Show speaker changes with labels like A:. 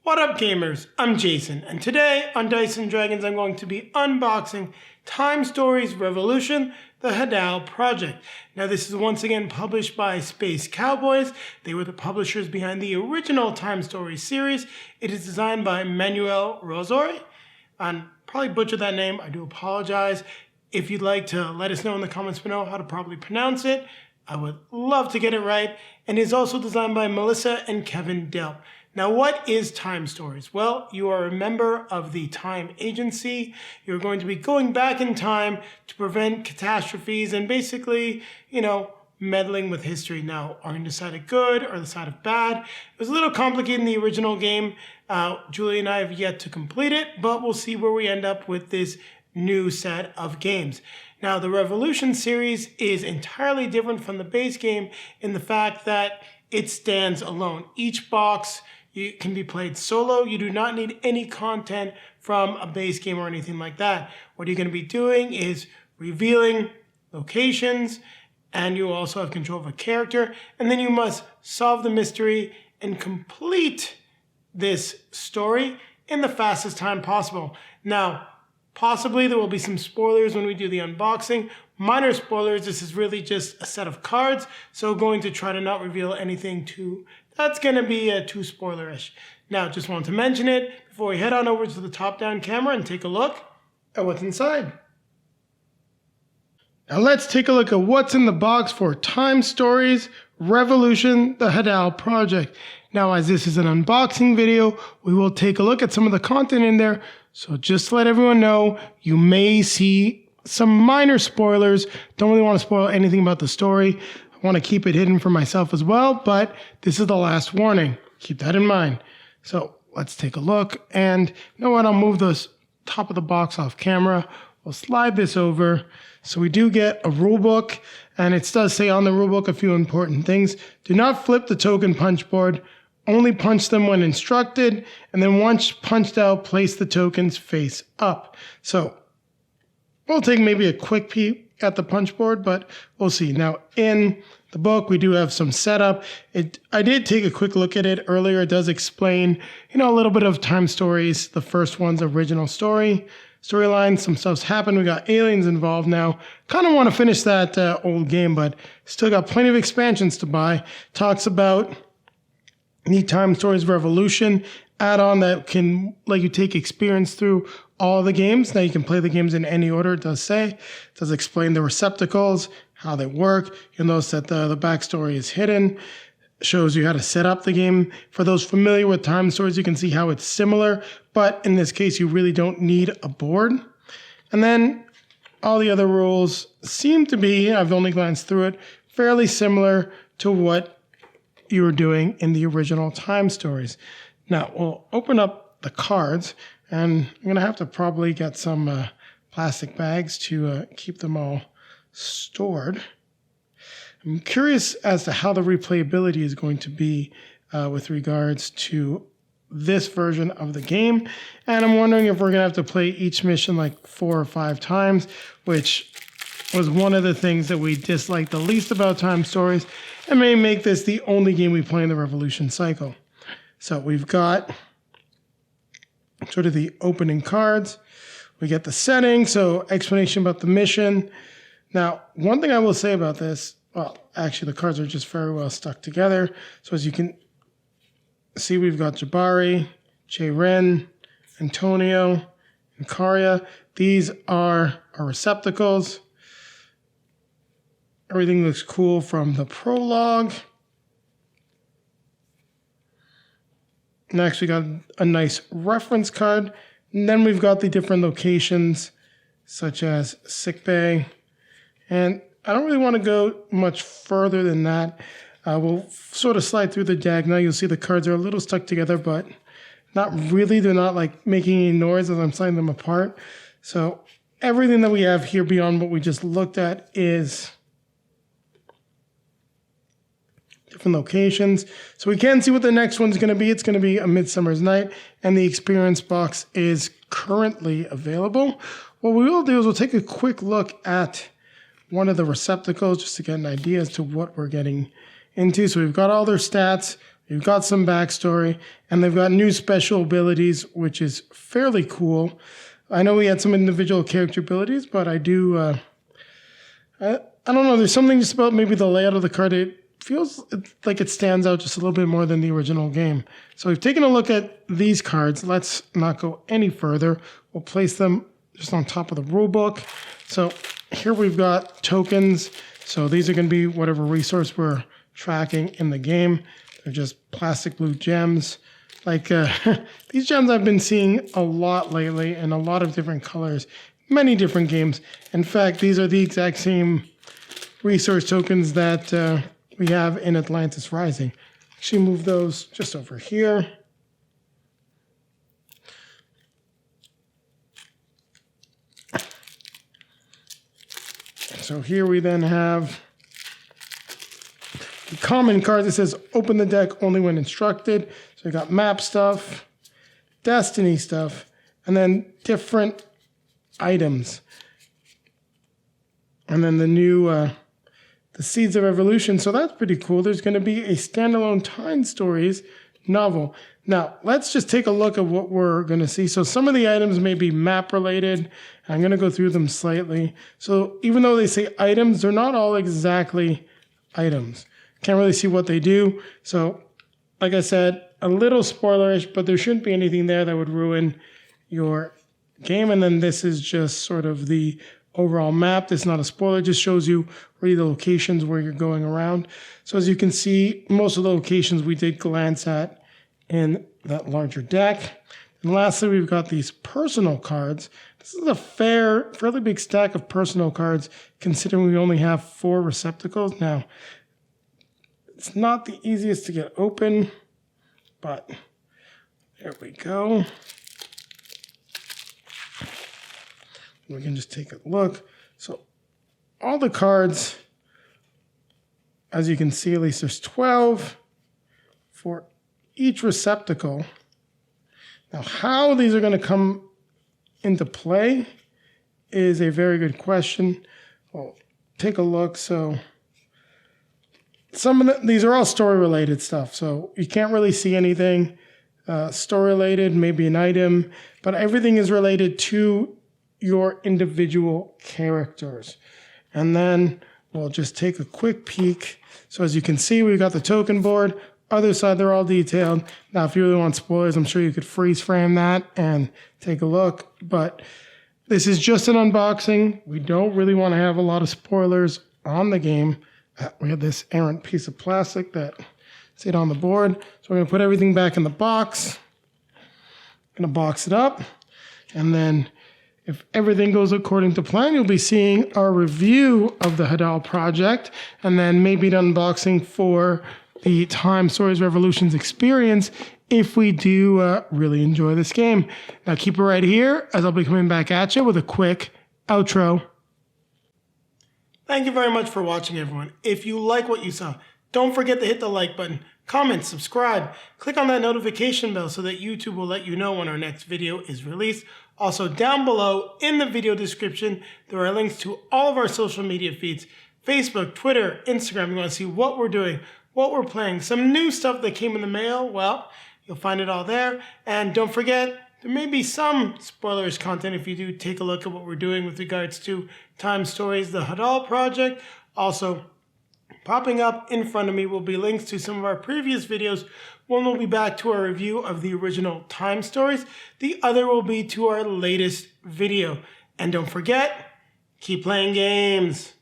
A: What up gamers, I'm Jason, and today on Dice & Dragons I'm going to be unboxing Time Stories Revolution, the Hadal project. Now this is once again published by Space Cowboys. They were the publishers behind the original Time Stories series. It is designed by Manuel Rozoy. I probably butchered that name, I do apologize. If you'd like to let us know in the comments below how to properly pronounce it, I would love to get it right. And it is also designed by Delp and Kevin Delp. Now, what is Time Stories? Well, you are a member of the Time Agency. You're going to be going back in time to prevent catastrophes and basically, meddling with history. Now, are you on the side of good or the side of bad? It was a little complicated in the original game. Julie and I have yet to complete it, but we'll see where we end up with this new set of games. Now, the Revolution series is entirely different from the base game in the fact that it stands alone. Each box can be played solo. You do not need any content from a base game or anything like that. What you're going to be doing is revealing locations, and you also have control of a character, and then you must solve the mystery and complete this story in the fastest time possible. Now, possibly there will be some spoilers when we do the unboxing. Minor spoilers, this is really just a set of cards, so going to try to not reveal anything that's going to be too spoilerish. Now, just wanted to mention it before we head on over to the top-down camera and take a look at what's inside. Now let's take a look at what's in the box for Time Stories Revolution, the Hadal project. Now, as this is an unboxing video, we will take a look at some of the content in there. So just to let everyone know, you may see some minor spoilers. Don't really want to spoil anything about the story. I want to keep it hidden for myself as well, but this is the last warning. Keep that in mind. So let's take a look. And you know what? I'll move the top of the box off camera. We'll slide this over. So we do get a rule book, and it does say on the rule book a few important things. Do not flip the token punch board. Only punch them when instructed, and then once punched out, place the tokens face up. So we'll take maybe a quick peek at the punch board, but we'll see. Now in the book, we do have some setup. I did take a quick look at it earlier. It does explain, a little bit of Time Stories. The first one's original storyline. Some stuff's happened. We got aliens involved now. Kind of want to finish that old game, but still got plenty of expansions to buy. Talks about the Time Stories Revolution add-on that can let you take experience through all the games. Now you can play the games in any order, it does say. It does explain the receptacles, how they work. You'll notice that the backstory is hidden. Shows you how to set up the game. For those familiar with Time Stories, you can see how it's similar, but in this case, you really don't need a board. And then all the other rules seem to be, I've only glanced through it, fairly similar to what you were doing in the original Time Stories. Now, we'll open up the cards, and I'm going to have to probably get some plastic bags to keep them all stored. I'm curious as to how the replayability is going to be with regards to this version of the game, and I'm wondering if we're going to have to play each mission like 4 or 5 times, which was one of the things that we disliked the least about Time Stories, and may make this the only game we play in the Revolution cycle. So we've got sort of the opening cards. We get the setting, so explanation about the mission. Now, one thing I will say about this, well, actually the cards are just very well stuck together. So as you can see, we've got Jabari, J-Ren, Antonio, and Karya. These are our receptacles. Everything looks cool from the prologue. Next, we got a nice reference card. And then we've got the different locations, such as sickbay. And I don't really want to go much further than that. We'll sort of slide through the deck. Now you'll see the cards are a little stuck together, but not really. They're not like making any noise as I'm sliding them apart. So everything that we have here beyond what we just looked at is different locations. So we can see what the next one's going to be. It's going to be A Midsummer's Night, and the experience box is currently available. What we will do is we'll take a quick look at one of the receptacles just to get an idea as to what we're getting into. So we've got all their stats. You've got some backstory, and they've got new special abilities, which is fairly cool. I know we had some individual character abilities, but I do, I don't know, there's something just about maybe the layout of the card. It feels like it stands out just a little bit more than the original game. So we've taken a look at these cards. Let's not go any further. We'll place them just on top of the rule book. So here we've got tokens. So these are going to be whatever resource we're tracking in the game. They're just plastic blue gems. Like these gems I've been seeing a lot lately in a lot of different colors, many different games. In fact, these are the exact same resource tokens that we have in Atlantis Rising. Actually move those just over here. So here we then have the common card that says open the deck only when instructed. So we got map stuff, destiny stuff, and then different items. And then the new the Seeds of Evolution. So that's pretty cool. There's going to be a standalone Time Stories novel. Now, let's just take a look at what we're going to see. So some of the items may be map related. I'm going to go through them slightly. So even though they say items, they're not all exactly items. Can't really see what they do. So like I said, a little spoilerish, but there shouldn't be anything there that would ruin your game. And then this is just sort of the overall map. This is not a spoiler, just shows you really the locations where you're going around. So as you can see, most of the locations we did glance at in that larger deck. And lastly, we've got these personal cards. This is a fairly big stack of personal cards, considering we only have 4 receptacles. Now, it's not the easiest to get open, but there we go. We can just take a look. So all the cards, as you can see, at least there's 12 for each receptacle. Now, how these are going to come into play is a very good question. Well, take a look. So these are all story-related stuff. So you can't really see anything story-related, maybe an item, but everything is related to your individual characters. And then we'll just take a quick peek. So as you can see, we've got the token board. Other side, they're all detailed. Now, if you really want spoilers, I'm sure you could freeze frame that and take a look. But this is just an unboxing. We don't really want to have a lot of spoilers on the game. We have this errant piece of plastic that stayed on the board. So we're going to put everything back in the box. Going to box it up. And then if everything goes according to plan, you'll be seeing our review of the Hadal project, and then maybe an unboxing for the Time Stories Revolutions experience if we do really enjoy this game. Now keep it right here, as I'll be coming back at you with a quick outro. Thank you very much for watching, everyone. If you like what you saw, don't forget to hit the like button, comment, subscribe, click on that notification bell so that YouTube will let you know when our next video is released. Also, down below in the video description, there are links to all of our social media feeds, Facebook, Twitter, Instagram. You want to see what we're doing, what we're playing, some new stuff that came in the mail. Well, you'll find it all there. And don't forget, there may be some spoilers content if you do take a look at what we're doing with regards to Time Stories, the Hadal project. Also, popping up in front of me will be links to some of our previous videos. One will be back to our review of the original Time Stories. The other will be to our latest video. And don't forget, keep playing games.